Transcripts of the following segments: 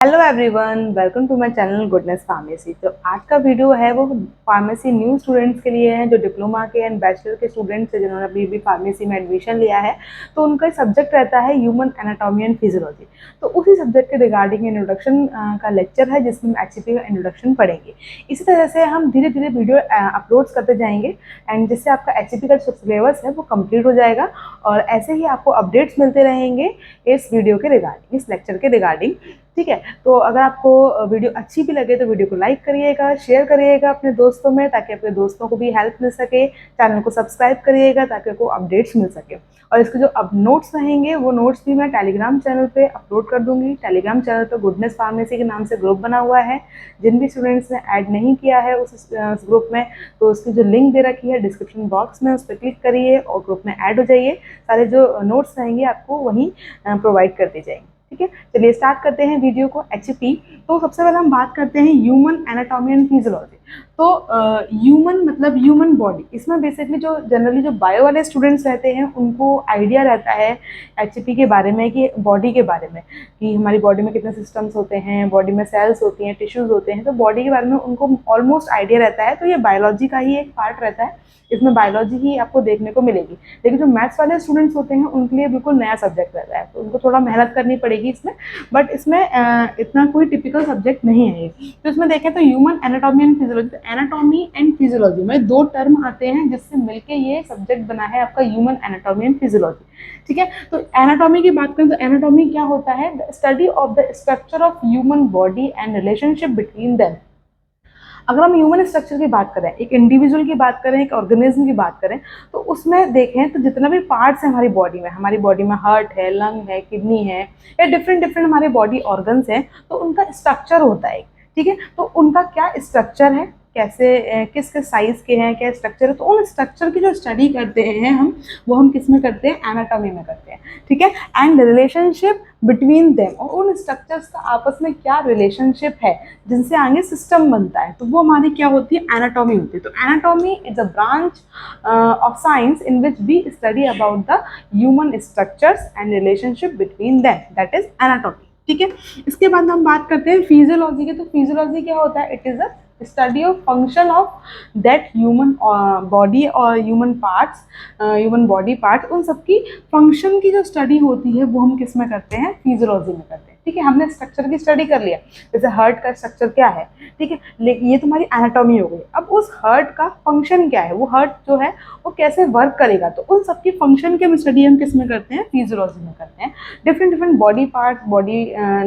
Hello everyone, welcome to my channel Goodness Pharmacy. तो आज का वीडियो है वो फार्मेसी न्यू स्टूडेंट्स के लिए है, जो डिप्लोमा के एंड बैचलर के स्टूडेंट्स हैं जिन्होंने अभी भी फार्मेसी में एडमिशन लिया है। तो उनका सब्जेक्ट रहता है ह्यूमन एनाटॉमी एंड फिजियोलॉजी। तो उसी सब्जेक्ट के रिगार्डिंग इंट्रोडक्शन का लेक्चर है जिसमें हम एचसीपी का इंट्रोडक्शन पढ़ेंगे। इसी तरह से हम धीरे धीरे वीडियो अपलोड्स करते जाएंगे एंड जिससे आपका एचसीपी का जो सिलेबस है वो कंप्लीट हो जाएगा और ऐसे ही आपको अपडेट्स मिलते रहेंगे इस वीडियो के रिगार्डिंग, इस लेक्चर के रिगार्डिंग। ठीक है, तो अगर आपको वीडियो अच्छी भी लगे तो वीडियो को लाइक करिएगा, शेयर करिएगा अपने दोस्तों में ताकि अपने दोस्तों को भी हेल्प मिल सके। चैनल को सब्सक्राइब करिएगा ताकि आपको अपडेट्स मिल सके। और इसके जो अब नोट्स रहेंगे वो नोट्स भी मैं टेलीग्राम चैनल पे अपलोड कर दूंगी। टेलीग्राम चैनल पे गुडनेस फार्मेसी के नाम से ग्रुप बना हुआ है। जिन भी स्टूडेंट्स ने ऐड नहीं किया है उस ग्रुप में, तो उसकी जो लिंक दे रखी है डिस्क्रिप्शन बॉक्स में, उस पर क्लिक करिए और ग्रुप में ऐड हो जाइए। सारे जो नोट्स रहेंगे आपको वहीं प्रोवाइड कर दी जाएंगे। ठीक है, चलिए स्टार्ट करते हैं वीडियो को। एचपी, तो सबसे पहले हम बात करते हैं ह्यूमन एनाटॉमी एंड फिजियोलॉजी। तो ह्यूमन मतलब ह्यूमन बॉडी। इसमें बेसिकली जो जनरली जो बायो वाले स्टूडेंट्स रहते हैं उनको आइडिया रहता है एचपी के बारे में, कि बॉडी के बारे में, कि हमारी बॉडी में कितने सिस्टम्स होते हैं, बॉडी में सेल्स होती हैं, टिश्यूज होते हैं। तो बॉडी के बारे में उनको ऑलमोस्ट आइडिया रहता है। तो ये बायोलॉजी का ही एक पार्ट रहता है, इसमें बायोलॉजी ही आपको देखने को मिलेगी। लेकिन जो मैथ्स वाले स्टूडेंट्स होते हैं उनके लिए बिल्कुल नया सब्जेक्ट रहता है, तो उनको थोड़ा मेहनत करनी पड़ेगी इसमें। बट इसमें इतना कोई टिपिकल सब्जेक्ट नहीं है। तो इसमें देखें तो ह्यूमन एनाटॉमी एंड फिजियोलॉजी, तो एनाटॉमी एंड फिजियोलॉजी में दो टर्म आते हैं जिससे मिलके ये सब्जेक्ट बना है आपका ह्यूमन एनाटॉमी एंड फिजियोलॉजी। ठीक है, तो एनाटॉमी की बात करें तो एनाटॉमी क्या होता है? The study of the structure of human body and relationship between them. अगर हम ह्यूमन स्ट्रक्चर की बात करें, एक इंडिविजुअल की बात करें, एक ऑर्गेनिज्म की बात करें, तो उसमें देखें तो जितना भी पार्ट्स हैं हमारी बॉडी में हार्ट है, लंग है, किडनी है, या डिफरेंट डिफरेंट हमारे बॉडी ऑर्गन्स हैं, तो उनका स्ट्रक्चर होता है। ठीक है, तो उनका क्या स्ट्रक्चर है, कैसे किस किस साइज के हैं, क्या स्ट्रक्चर है, तो उन स्ट्रक्चर की जो स्टडी करते हैं हम किस में करते हैं? एनाटॉमी में करते हैं। ठीक है, एंड रिलेशनशिप बिटवीन देम, और उन स्ट्रक्चर्स का आपस में क्या रिलेशनशिप है जिनसे आगे सिस्टम बनता है, तो वो हमारी क्या होती है? एनाटॉमी होती है। तो anatomy is a branch of science in which we study about the human structures and relationship between them, that is anatomy. ठीक है, इसके बाद हम बात करते हैं फिजियोलॉजी की। तो फिजियोलॉजी क्या होता है? It is a study of function of that human body और ह्यूमन बॉडी पार्ट्स, उन सबकी फंक्शन की जो स्टडी होती है वो हम किस में करते हैं? फिजियोलॉजी में करते हैं। ठीक है, हमने स्ट्रक्चर की स्टडी कर लिया, जैसे हार्ट का स्ट्रक्चर क्या है। ठीक है, लेकिन ये तुम्हारी एनाटॉमी हो गई। अब उस हार्ट का फंक्शन क्या है, वो हार्ट जो है वो कैसे वर्क करेगा, तो उन सबकी फंक्शन के स्टडी हम किस में करते हैं? फिजियोलॉजी में करते हैं। Different different body parts,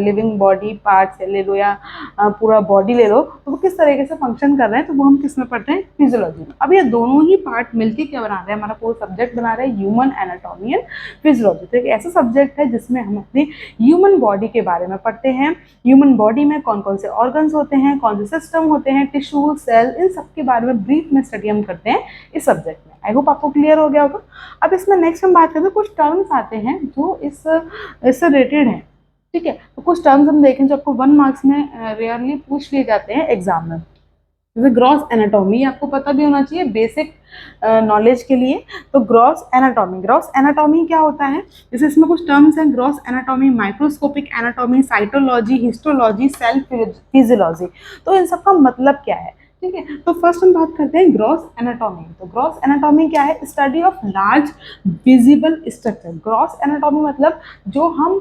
living body parts ले लो या पूरा बॉडी ले लो, तो वो किस तरीके से फंक्शन कर रहे हैं, तो वो हम किस में पढ़ते हैं? फिजियोलॉजी में। अब ये दोनों ही पार्ट मिलके क्या बना रहे हैं? हमारा पूरा सब्जेक्ट बना रहे हैं ह्यूमन एनाटॉमी एंड फिजियोलॉजी। तो एक ऐसा सब्जेक्ट है जिसमें हम अपनी ह्यूमन बॉडी के बारे में पढ़ते हैं। ह्यूमन बॉडी में कौन कौन से ऑर्गन्स होते हैं, कौन से सिस्टम होते हैं, टिश्यू, सेल, इन सब के बारे में ब्रीफ में स्टडी हम करते हैं इस सब्जेक्ट में। आई होप आपको क्लियर हो गया होगा। अब इसमें नेक्स्ट हम बात करते हैं, कुछ टर्म्स आते हैं जो इससे रिलेटेड हैं। ठीक है, तो कुछ टर्म्स हम देखें जो आपको 1 मार्क्स में रेयरली पूछ लिए जाते हैं एग्जाम में। जैसे ग्रॉस एनाटॉमी, आपको पता भी होना चाहिए बेसिक नॉलेज के लिए। तो ग्रॉस एनाटॉमी क्या होता है? जैसे इसमें कुछ टर्म्स हैं, gross anatomy, microscopic anatomy, cytology, histology, cell physiology. तो इन सब का मतलब क्या है? ठीक है, तो फर्स्ट हम बात करते हैं ग्रॉस एनाटॉमी। तो ग्रॉस एनाटॉमी क्या है? Study of large visible structure. Gross anatomy मतलब जो हम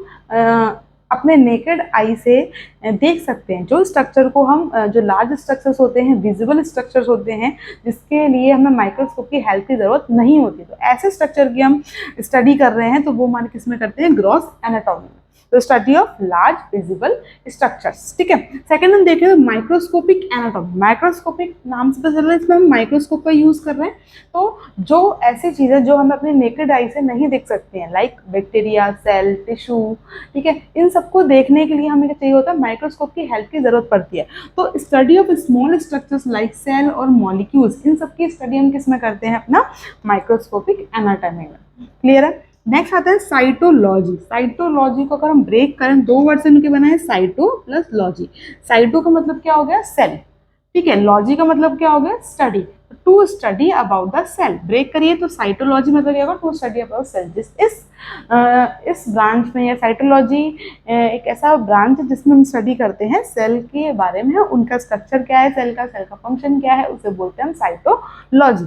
अपने नेकेड आई से देख सकते हैं, जो स्ट्रक्चर को हम जो लार्ज स्ट्रक्चर्स होते हैं, विजिबल स्ट्रक्चर्स होते हैं, जिसके लिए हमें माइक्रोस्कोप की हेल्प की ज़रूरत नहीं होती, तो ऐसे स्ट्रक्चर की हम स्टडी कर रहे हैं, तो वो हमारे किस में करते हैं? ग्रॉस एनाटॉमी में। तो study of large visible structures. ठीक है, सेकंड हम देखें तो माइक्रोस्कोपिक एनाटॉमी। माइक्रोस्कोपिक नाम से पता चल रहा है इसमें हम माइक्रोस्कोप का यूज़ कर रहे हैं। तो जो ऐसी चीज़ें जो हम अपने नेकेड आई से नहीं देख सकते हैं, लाइक बैक्टीरिया, सेल, टिश्यू, ठीक है, इन सबको देखने के लिए हमें क्या चाहिए होता है? माइक्रोस्कोप की हेल्प की ज़रूरत पड़ती है। तो study of small structures like cell और मॉलिक्यूल्स, इन सब की स्टडी हम किस में करते हैं? अपना माइक्रोस्कोपिक एनाटॉमी में। क्लियर है? नेक्स्ट आता है साइटोलॉजी। साइटोलॉजी को अगर हम ब्रेक करें, 2 वर्ड से मिलकर बना है साइटो प्लस लॉजी। साइटो का मतलब क्या हो गया? सेल। ठीक है, लॉजी का मतलब क्या हो गया? Study. To study about the cell. Break करिए तो साइटोलॉजी मतलब क्या होगा, टू स्टडी अबाउट सेल। इस ब्रांच में या साइटोलॉजी एक ऐसा ब्रांच है जिसमें हम स्टडी करते हैं सेल के बारे में, उनका स्ट्रक्चर क्या है, सेल का फंक्शन क्या है, उसे बोलते हैं हम साइटोलॉजी।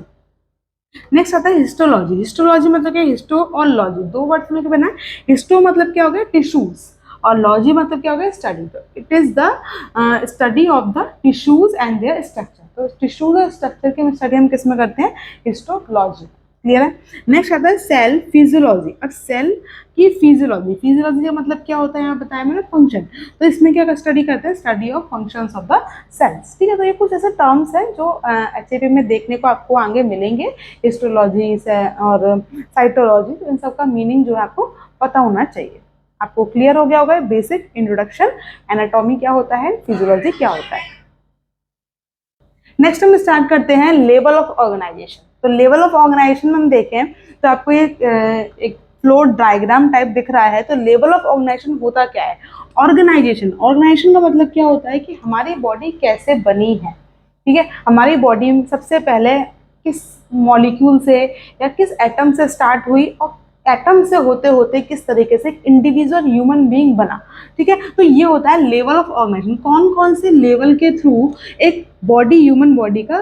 नेक्स्ट आता है हिस्टोलॉजी। हिस्टोलॉजी मतलब क्या, हिस्टो और लॉजी दो वर्ड्स मिलकर बना है। हिस्टो मतलब क्या हो गया, टिश्यूज, और लॉजी मतलब क्या हो गया, स्टडी। तो it is the study of the tissues and their structure. तो टिश्यूज और स्ट्रक्चर की स्टडी हम किस में करते हैं, हिस्टोलॉजी। क्लियर है। नेक्स्ट आता है सेल फिजियोलॉजी। अब सेल की फिजियोलॉजी, फिजियोलॉजी का मतलब क्या होता है, यहाँ बताया मैंने फंक्शन। तो इसमें क्या स्टडी करते हैं, study of functions of the cells. ठीक है, तो ये कुछ ऐसे टर्म्स हैं जो एचएपी में देखने को आपको आगे मिलेंगे, हिस्टोलॉजी और साइटोलॉजी। तो इन सब का मीनिंग जो है आपको पता होना चाहिए। आपको क्लियर हो गया होगा बेसिक इंट्रोडक्शन, एनाटॉमी क्या होता है, फिजियोलॉजी क्या होता है। नेक्स्ट हम स्टार्ट करते हैं लेवल ऑफ ऑर्गेनाइजेशन। तो लेवल ऑफ ऑर्गेनाइजेशन हम देखें तो आपको ये एक फ्लो डायग्राम टाइप दिख रहा है। तो लेवल ऑफ ऑर्गेनाइजेशन होता क्या है, ऑर्गेनाइजेशन। ऑर्गेनाइजेशन का मतलब क्या होता है कि हमारी बॉडी कैसे बनी है। ठीक है, हमारी बॉडी सबसे पहले किस मॉलिक्यूल से या किस एटम से स्टार्ट हुई, और एटम से होते होते किस तरीके से इंडिविजुअल ह्यूमन बीइंग बना। ठीक है, तो ये होता है लेवल ऑफ ऑर्गेनाइजेशन। कौन कौन से लेवल के थ्रू एक बॉडी, ह्यूमन बॉडी का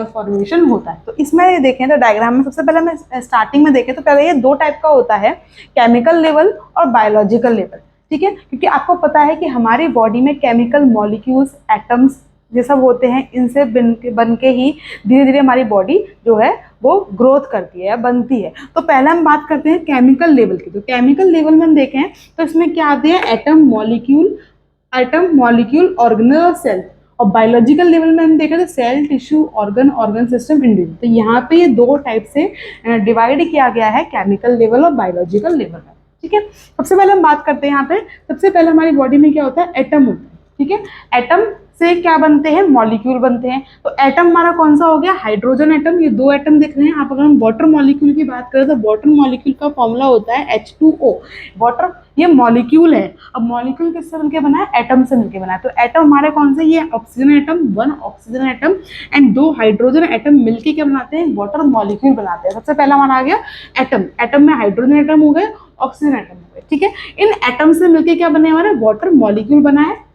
फॉर्मेशन होता है। तो इसमें देखें तो डायग्राम में सबसे पहले मैं स्टार्टिंग में देखें तो पहले ये दो टाइप का होता है, केमिकल लेवल और बायोलॉजिकल लेवल। ठीक है, क्योंकि आपको पता है कि हमारी बॉडी में केमिकल मॉलिक्यूल्स, एटम्स ये सब होते हैं, इनसे बन के ही धीरे धीरे हमारी बॉडी जो है वो ग्रोथ करती है या बनती है। तो पहले हम बात करते हैं केमिकल लेवल की। तो केमिकल लेवल में हम देखें तो इसमें क्या आते हैं, एटम, मॉलिक्यूल, ऑर्गेनल और सेल। और बायोलॉजिकल लेवल में हम देखें तो cell, tissue, organ system, individual. तो यहाँ पे ये दो टाइप से डिवाइड किया गया है, केमिकल लेवल और बायोलॉजिकल लेवल में। ठीक है, सबसे पहले हम बात करते हैं यहाँ पे, सबसे पहले हमारी बॉडी में क्या होता है, एटम होता है। ठीक है, एटम से क्या बनते हैं, मॉलिक्यूल बनते हैं। तो एटम हमारा कौन सा हो गया, हाइड्रोजन एटम। ये दो एटम दिख रहे हैं। आप अगर हम वाटर मॉलिक्यूल की बात करें तो वाटर मॉलिक्यूल का फॉर्मूला होता है H2O। वाटर ये मॉलिक्यूल है। अब मॉलिक्यूल किससे मिलकर बना है, एटम से मिलकर बना है। तो एटम हमारे कौन से, ये oxygen atom, one oxygen atom and दो हाइड्रोजन एटम मिलकर क्या बनाते हैं, वाटर मॉलिक्यूल बनाते हैं। सबसे पहला हमारा आ गया एटम। एटम में हाइड्रोजन एटम हो गए, ऑक्सीजन एटम हो गए। ठीक है, इन एटम से मिलकर क्या बने, हमारे वाटर मॉलिक्यूल बना है।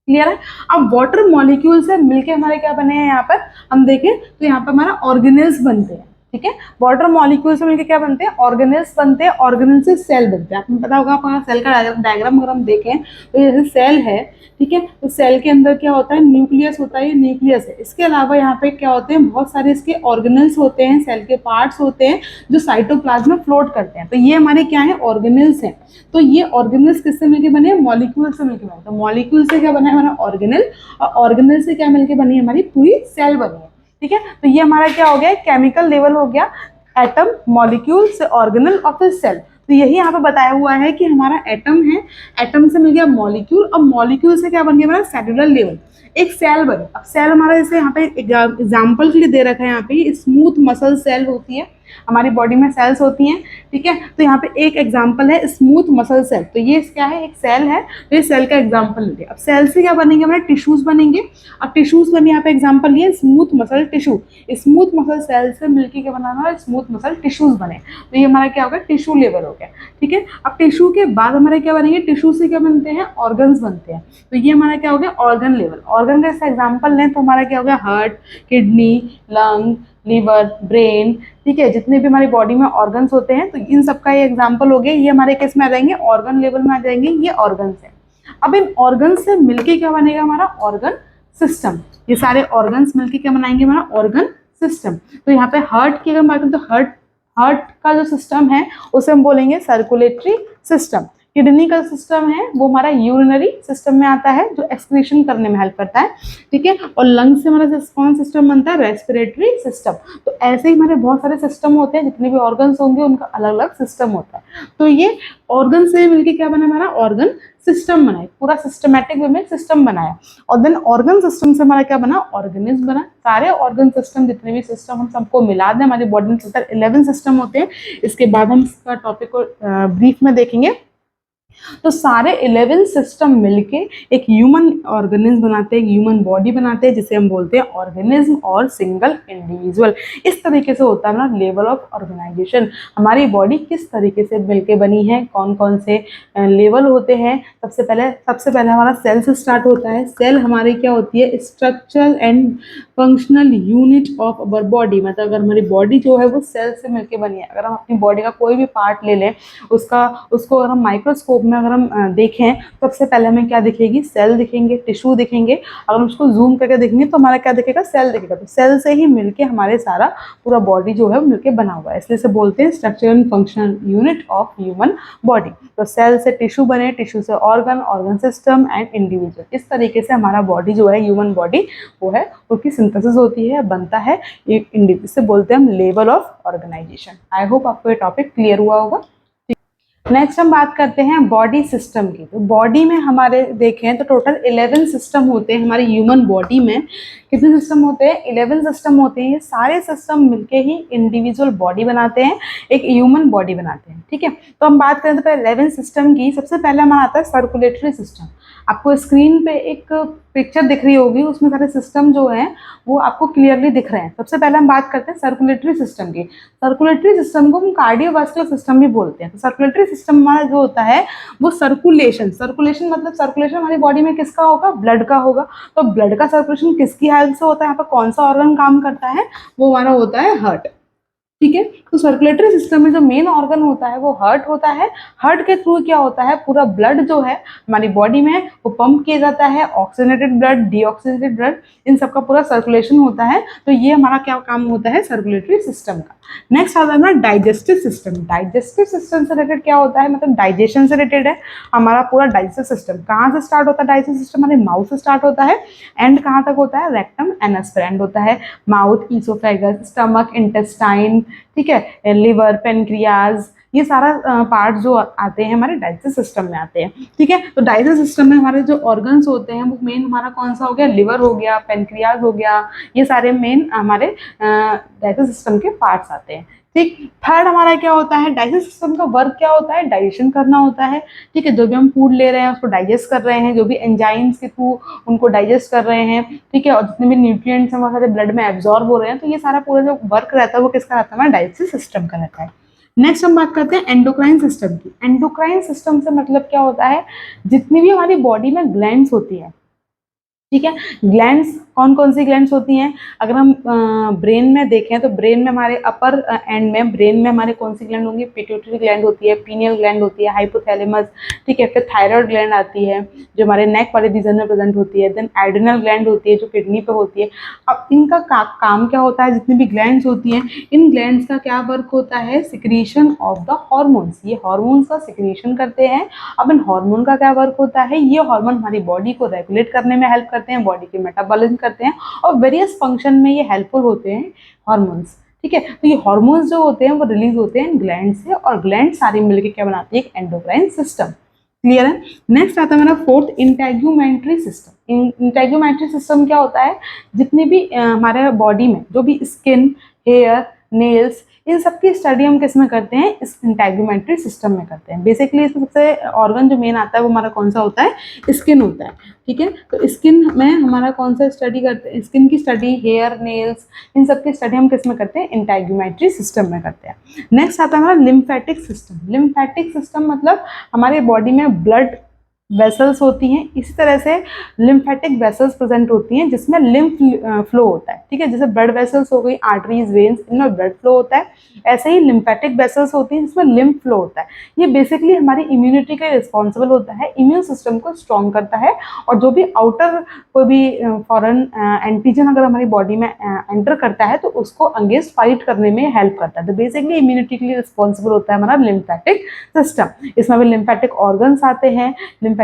क्लियर है। अब वाटर मॉलिक्यूल से मिलके हमारे क्या बने हैं, यहाँ पर हम देखें तो यहाँ पर हमारा ऑर्गेनेल्स बनते हैं। ठीक है, वाटर मॉलिक्यूल से मिलके क्या बनते हैं, ऑर्गेनेल्स बनते हैं। ऑर्गेनेल से सेल बनते हैं। आपको पता होगा, आपका सेल का डायग्राम अगर हम देखें तो जैसे सेल है, ठीक है, तो सेल के अंदर क्या होता है, न्यूक्लियस होता है, ये न्यूक्लियस है। इसके अलावा यहाँ पे क्या होते हैं, बहुत सारे इसके ऑर्गेनेल्स होते हैं, सेल के पार्ट्स होते हैं जो साइटोप्लाज्म में फ्लोट करते हैं। तो ये हमारे क्या है, ऑर्गेनेल्स हैं। तो ये ऑर्गेनेल्स किससे मिलके बने, मॉलिक्यूल से मिलके बने। तो मॉलिक्यूल से क्या बना है हमारा ऑर्गेनेल, और ऑर्गेनेल से क्या मिलके बनी है, हमारी पूरी सेल बनी है। ठीक है, तो ये हमारा क्या हो गया, केमिकल लेवल हो गया, एटम, मॉलिक्यूल से ऑर्गेनल और फिर सेल। तो यही यहाँ पे बताया हुआ है कि हमारा एटम है, एटम से मिल गया मॉलिक्यूल, और मॉलिक्यूल से क्या बन गया हमारा सेलुलर लेवल, एक सेल बने। अब सेल हमारा जैसे यहाँ पे एग्जाम्पल के लिए दे रखा है, यहाँ पे स्मूथ मसल सेल होती है, हमारी बॉडी में सेल्स होती हैं। ठीक है, तो यहाँ पे एक एग्जाम्पल है स्मूथ मसल सेल। तो ये क्या है, एक सेल है, तो ये सेल का एग्जाम्पल ले। अब सेल से क्या बनेंगे, हमारे टिश्यूज बनेंगे। अब टिश्यूज में यहाँ पे एग्जाम्पल लिया smooth muscle tissue. Smooth muscle cell से मिलकर क्या बनाना है, स्मूथ मसल टिश्यूज बने। तो ये हमारा क्या होगा, टिश्यू लेवल हो गया। ठीक है, अब टिश्यू के बाद हमारे क्या बनेंगे, टिश्यू से क्या बनते हैं, ऑर्गन्स बनते हैं। तो ये हमारा क्या हो गया, ऑर्गन लेवल। ऑर्गन का एग्जाम्पल लें तो हमारा क्या हो गया, heart, kidney, lung, liver, brain. ठीक है, जितने भी हमारी बॉडी में ऑर्गन्स होते हैं, तो इन सब का ये एग्जाम्पल हो गया। ये हमारे केस में आ जाएंगे, ऑर्गन लेवल में आ जाएंगे, ये ऑर्गन्स है। अब इन ऑर्गन से मिलके क्या बनेगा, हमारा ऑर्गन सिस्टम। ये सारे ऑर्गन्स मिलके क्या बनाएंगे, हमारा ऑर्गन सिस्टम। तो यहाँ पे हार्ट की अगर बात करें तो हार्ट का जो सिस्टम है उसे हम बोलेंगे सर्कुलेटरी सिस्टम। किडनी का सिस्टम है वो हमारा यूरिनरी सिस्टम में आता है, जो एक्सक्रीशन करने में हेल्प करता है। ठीक है, और लंग से हमारा कौन सिस्टम बनता है, रेस्पिरेटरी सिस्टम। तो ऐसे ही हमारे बहुत सारे सिस्टम होते हैं, जितने भी ऑर्गन्स होंगे उनका अलग अलग सिस्टम होता है। तो ये ऑर्गन से मिलके क्या बना, हमारा ऑर्गन सिस्टम बनाए, पूरा सिस्टमैटिक वे में सिस्टम बनाया। और देन ऑर्गन सिस्टम से हमारा क्या बना, ऑर्गेनिज्म बना। सारे ऑर्गन सिस्टम, जितने भी सिस्टम हम सबको मिला दें, हमारी बॉडी में टोटल 11 सिस्टम होते हैं। इसके बाद हम इसका टॉपिक को ब्रीफ में देखेंगे। तो सारे 11 सिस्टम मिलके एक ह्यूमन ऑर्गेनिज्म बनाते हैं, एक ह्यूमन बॉडी बनाते हैं, जिसे हम बोलते हैं ऑर्गेनिज्म और सिंगल इंडिविजुअल। इस तरीके से होता है ना लेवल ऑफ ऑर्गेनाइजेशन। हमारी बॉडी किस तरीके से मिलके बनी है, कौन कौन से लेवल होते हैं। सबसे पहले हमारा सेल से स्टार्ट होता है। सेल हमारी क्या होती है, structural and functional unit of our body. मतलब अगर हमारी बॉडी जो है वो सेल से मिलके बनी है। अगर हम अपनी बॉडी का कोई भी पार्ट ले लें, उसको अगर हम माइक्रोस्कोप में अगर हम देखें, तो सबसे पहले हमें क्या दिखेगी, सेल दिखेंगे, टिश्यू दिखेंगे। अगर हम उसको जूम करके देखेंगे तो हमारा क्या दिखेगा, सेल दिखेगा। तो सेल से ही मिलके हमारे सारा पूरा बॉडी जो है वो मिलके बना हुआ है, इसलिए से बोलते हैं structure and functional unit of human body. तो सेल से टिश्यू बने, टिश्यू से organ, organ system and individual. इस तरीके से हमारा बॉडी जो है, ह्यूमन बॉडी वो है, उसकी सिंथेसिस होती है, बनता है एक इंडिविजुअल। से बोलते हैं हम level of organisation. I hope आपको ये टॉपिक क्लियर हुआ होगा। नेक्स्ट हम बात करते हैं बॉडी सिस्टम की। तो बॉडी में हमारे देखें तो टोटल 11 सिस्टम होते हैं। हमारी ह्यूमन बॉडी में कितने सिस्टम होते हैं, 11 सिस्टम होते हैं। ये सारे सिस्टम मिलके ही इंडिविजुअल बॉडी बनाते हैं, एक ह्यूमन बॉडी बनाते हैं। ठीक है, तो हम बात करें तो पहले 11 सिस्टम की। सबसे पहले हमारा आता है सर्कुलेटरी सिस्टम। आपको स्क्रीन पे एक पिक्चर दिख रही होगी, उसमें सारे सिस्टम जो हैं वो आपको क्लियरली दिख रहे हैं। सबसे पहले हम बात करते हैं सर्कुलेटरी सिस्टम की। सर्कुलेटरी सिस्टम को हम कार्डियोवास्कुलर सिस्टम भी बोलते हैं। तो सर्कुलेटरी सिस्टम हमारा जो होता है वो सर्कुलेशन मतलब सर्कुलेशन हमारी बॉडी में किसका होगा, ब्लड का होगा। तो ब्लड का सर्कुलेशन किसकी हेल्प से होता है, यहाँ पर कौन सा ऑर्गन काम करता है, वो हमारा होता है हार्ट। ठीक है, तो सर्कुलेटरी सिस्टम में जो मेन ऑर्गन होता है वो हार्ट होता है। हार्ट के थ्रू क्या होता है, पूरा ब्लड जो है हमारी बॉडी में वो पंप किया जाता है। ऑक्सीजनेटेड ब्लड, डीऑक्सीजनेटेड ब्लड, इन सबका पूरा सर्कुलेशन होता है। तो ये हमारा क्या काम होता है सर्कुलेटरी सिस्टम का। नेक्स्ट आता है हमारा डाइजेस्टिव सिस्टम। डाइजेस्टिव सिस्टम से रिलेटेड क्या होता है, मतलब डाइजेशन से रिलेटेड है हमारा पूरा डाइजेस्टिव सिस्टम। कहाँ से स्टार्ट होता है डाइजेस्टिव सिस्टम, हमारे माउथ से स्टार्ट होता है, एंड कहाँ तक होता है, रेक्टम एनस पर एंड होता है। माउथ, ईसोफेगस, स्टमक, इंटेस्टाइन, ठीक है, लिवर, पेनक्रियाज, ये सारा पार्ट जो आते हैं हमारे डाइजेस्टिव सिस्टम में आते हैं। ठीक है, तो डाइजेस्टिव सिस्टम में हमारे जो ऑर्गन्स होते हैं वो मेन हमारा कौन सा हो गया, लिवर हो गया, पेनक्रियाज हो गया, ये सारे मेन हमारे डाइजेस्टिव सिस्टम के पार्ट्स आते हैं। ठीक, थर्ड हमारा क्या होता है, डाइजेस्टिव सिस्टम का वर्क क्या होता है, डाइजेशन करना होता है। ठीक है, जो भी हम फूड ले रहे हैं उसको डाइजेस्ट कर रहे हैं, जो भी एंजाइम्स के थ्रू उनको डाइजेस्ट कर रहे हैं। ठीक है, और जितने भी न्यूट्रिएंट्स हमारे सारे ब्लड में एब्जॉर्ब हो रहे हैं, तो ये सारा पूरा जो वर्क रहता है वो किसका रहता है, हमारा डाइजेस्टिव सिस्टम का रहता है। नेक्स्ट हम बात करते हैं एंडोक्राइन सिस्टम की। एंडोक्राइन सिस्टम से मतलब क्या होता है, जितनी भी हमारी बॉडी में ग्लैंड्स होती है। ठीक है, ग्लैंड्स कौन कौन सी ग्लैंड्स होती हैं, अगर हम ब्रेन में देखें तो ब्रेन में हमारे अपर एंड में ब्रेन में हमारे कौन सी ग्लैंड होंगी, पिट्यूटरी ग्लैंड होती है, पीनियल ग्लैंड होती है, हाइपोथैलेमस। ठीक है, फिर थायराइड ग्लैंड आती है जो हमारे नेक वाले रीजन में प्रेजेंट होती है। देन एड्रिनल ग्लैंड होती है जो किडनी पे होती है। अब इनका काम क्या होता है, जितनी भी ग्लैंड्स होती हैं इन ग्लैंड्स का क्या वर्क होता है, सिक्रीशन ऑफ द हॉर्मोन्स। ये हॉर्मोन्स का सिक्रीशन करते हैं। अब इन हार्मोन का क्या वर्क होता है, ये हार्मोन हमारी बॉडी को रेगुलेट करने में हेल्प करते हैं, बॉडी के मेटाबॉलिज्म करते हैं, और वेरियस फंक्शन में ये हेल्पफुल होते हैं हार्मोन्स। ठीक है, तो ये हार्मोन्स जो होते हैं वो रिलीज होते हैं ग्लैंड से, और ग्लैंड सारी मिलकर क्या बनाती है, एक एंडोक्राइन सिस्टम। क्लियर है। नेक्स्ट आता है मेरा fourth, integumentary system. Integumentary system क्या होता है, जितनी भी हमारे बॉडी में जो भी स्किन, हेयर, नेल्स, इन सब की स्टडी हम किस में करते हैं, इस इंटेग्यूमेंट्री सिस्टम में करते हैं। बेसिकली इसमें सबसे ऑर्गन जो मेन आता है वो हमारा कौन सा होता है, स्किन होता है। ठीक है, तो स्किन में हमारा कौन सा स्टडी करते हैं, स्किन की स्टडी, हेयर, नेल्स, इन सब की स्टडी हम किस में करते हैं, इंटेग्यूमेंट्री सिस्टम में करते हैं। नेक्स्ट आता है हमारा लिम्फेटिक सिस्टम। लिम्फेटिक सिस्टम मतलब हमारे बॉडी में ब्लड वेसल्स होती हैं, इसी तरह से लिम्फेटिक वेसल्स प्रेजेंट होती हैं जिसमें लिम्फ फ्लो होता है। ठीक है, जैसे ब्लड वेसल्स हो गई, आर्टरीज, वेन्स, इनमें ब्लड फ्लो होता है, ऐसे ही लिम्फेटिक वेसल्स होती हैं जिसमें लिम्फ फ्लो होता है। ये बेसिकली हमारी इम्यूनिटी के रिस्पॉन्सिबल होता है, इम्यून सिस्टम को स्ट्रॉन्ग करता है, और जो भी आउटर कोई भी फॉरेन एंटीजन अगर हमारी बॉडी में एंटर करता है तो उसको अगेंस्ट फाइट करने में हेल्प करता है। तो बेसिकली इम्यूनिटी के लिए रिस्पॉन्सिबल होता है हमारा लिम्फेटिक सिस्टम। इसमें भी लिम्फेटिक ऑर्गन्स आते हैं, लिम्फेटिक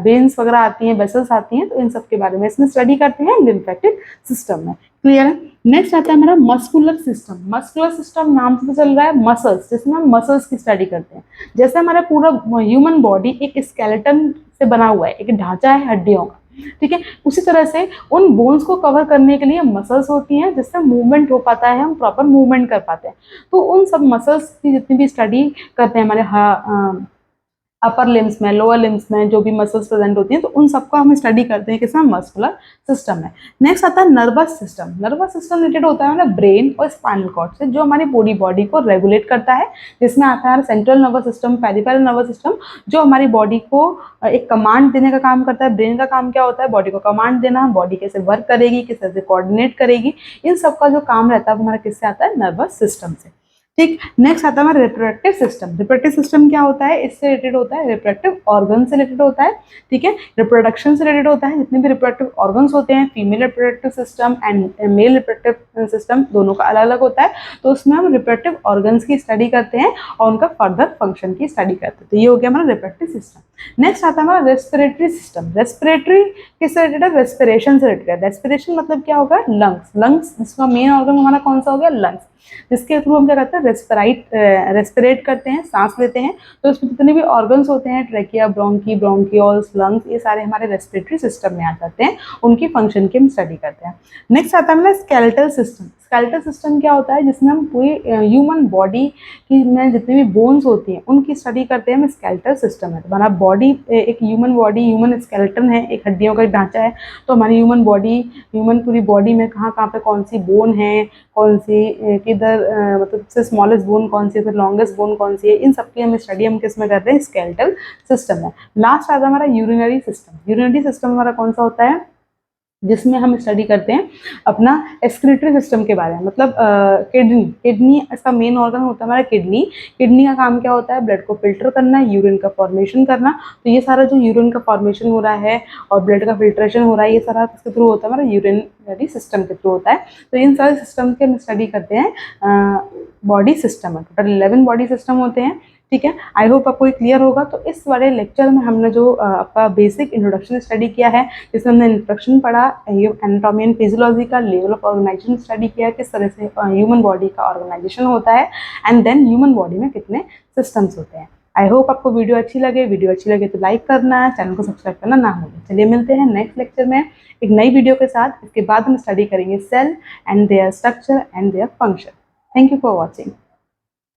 वेन्स वगैरह आती हैं, वेसल्स आती हैं, तो इन सब के बारे में इसमें स्टडी करते हैं लिम्फेटिक सिस्टम में। क्लियर है। नेक्स्ट आता है हमारा मस्कुलर सिस्टम। मस्कुलर सिस्टम नाम से चल रहा है मसल्स, जिसमें हम मसल्स की स्टडी करते हैं। जैसे हमारा पूरा ह्यूमन बॉडी एक स्केलेटन से बना हुआ है, एक ढांचा है हड्डियों का, ठीक है, उसी तरह से उन बोन्स को कवर करने के लिए मसल्स होती हैं जिससे मूवमेंट हो पाता है, हम प्रॉपर मूवमेंट कर पाते हैं। तो उन सब मसल्स की जितनी भी स्टडी करते हैं हमारे अपर लिम्स में, लोअर लिम्स में जो भी मसल्स प्रेजेंट होती हैं, तो उन सबको हम स्टडी करते हैं किसमें, मस्कुलर सिस्टम में। नेक्स्ट आता है nervous system. Nervous system related होता है हमारा ब्रेन और स्पाइनल कॉर्ड से, जो हमारी पूरी बॉडी को रेगुलेट करता है, जिसमें आता है central nervous system, peripheral nervous system, जो हमारी बॉडी को एक कमांड देने का काम करता है। ब्रेन का काम क्या होता है, बॉडी को कमांड देना, बॉडी कैसे वर्क करेगी, किस तरह से कोऑर्डिनेट करेगी, इन सब का जो काम रहता है वो हमारा किससे आता है, नर्वस सिस्टम से। ठीक, नेक्स्ट आता है हमारा रिप्रोडक्टिव सिस्टम। रिप्रोडक्टिव सिस्टम क्या होता है, इससे रिलेटेड होता है, रिप्रोडक्टिव ऑर्गन से रिलेटेड होता है। ठीक है, रिप्रोडक्शन से रिलेटेड होता है, जितने भी रिप्रोडक्टिव ऑर्गन्स होते हैं, female reproductive system and male reproductive system, दोनों का अलग अलग होता है। तो उसमें हम रिप्रोडक्टिव ऑर्गन्स की स्टडी करते हैं और उनका फर्दर फंक्शन की स्टडी करते हैं। तो ये हो गया हमारा रिप्रोडक्टिव सिस्टम। नेक्स्ट आता है हमारा रेस्पिरेटरी सिस्टम। रेस्पिरेटरी किससे रिलेटेड है, रेस्पिरेशन से रिलेटेड है। रेस्पिरेशन मतलब क्या होगा, लंग्स। लंग्स, इसका मेन ऑर्गन हमारा कौन सा हो गया, लंग्स, जिसके थ्रू हम क्या करते हैं, रेस्पिरेट करते हैं, सांस लेते हैं। तो इसमें जितने भी ऑर्गन्स होते हैं, ट्रेकिया, ब्रोंकी, ब्रोंकियोल्स, लंग्स, ये सारे हमारे रेस्पिरेटरी सिस्टम में आ जाते हैं, उनकी फंक्शन की हम स्टडी करते हैं। नेक्स्ट आता है हमारा स्केलेटल सिस्टम। स्केलेटल सिस्टम क्या होता है, जिसमें हम पूरी ह्यूमन बॉडी की में जितनी भी बोन्स होती हैं उनकी स्टडी करते हैं, हम स्केलेटल सिस्टम है। तो हमारा बॉडी, एक ह्यूमन बॉडी, ह्यूमन स्केलेटन है, एक हड्डियों का ढांचा है। तो हमारी ह्यूमन बॉडी, ह्यूमन पूरी बॉडी में कहाँ कहाँ पे कौन सी बोन है, कौन सी किधर मतलब सबसे स्मॉलेस्ट बोन कौन सी है, फिर लॉन्गेस्ट बोन कौन सी है, इन सबकी हम स्टडी हम किस में करते हैं, स्केलेटल सिस्टम में। लास्ट आता है हमारा यूरिनरी सिस्टम। यूरिनरी सिस्टम हमारा कौन सा होता है, जिसमें हम स्टडी करते हैं अपना एक्सक्रीटरी सिस्टम के बारे में। मतलब किडनी, किडनी इसका मेन ऑर्गन होता है हमारा किडनी। किडनी का काम क्या होता है, ब्लड को फिल्टर करना, यूरिन का फॉर्मेशन करना। तो ये सारा जो यूरिन का फॉर्मेशन हो रहा है और ब्लड का फिल्ट्रेशन हो रहा है, ये सारा किसके थ्रू होता है, हमारा यूरिनरी सिस्टम के थ्रू होता है। तो इन सारे सिस्टम के हम स्टडी करते हैं बॉडी सिस्टम में। टोटल 11 बॉडी सिस्टम होते हैं। ठीक है, आई होप आपको ये क्लियर होगा। तो इस वाले लेक्चर में हमने जो आपका बेसिक इंट्रोडक्शन स्टडी किया है, जिसमें हमने इंट्रोडक्शन पढ़ा, एनाटॉमी एंड फिजियोलॉजी का, लेवल ऑफ ऑर्गेनाइजेशन स्टडी किया, किस तरह से ह्यूमन बॉडी का ऑर्गेनाइजेशन होता है, एंड देन ह्यूमन बॉडी में कितने सिस्टम्स होते हैं। आई होप आपको वीडियो अच्छी लगे। वीडियो अच्छी लगे तो लाइक करना है, चैनल को सब्सक्राइब करना ना भूलें। चलिए मिलते हैं नेक्स्ट लेक्चर में एक नई वीडियो के साथ। इसके बाद हम स्टडी करेंगे cell and their structure and their function. Thank you for watching.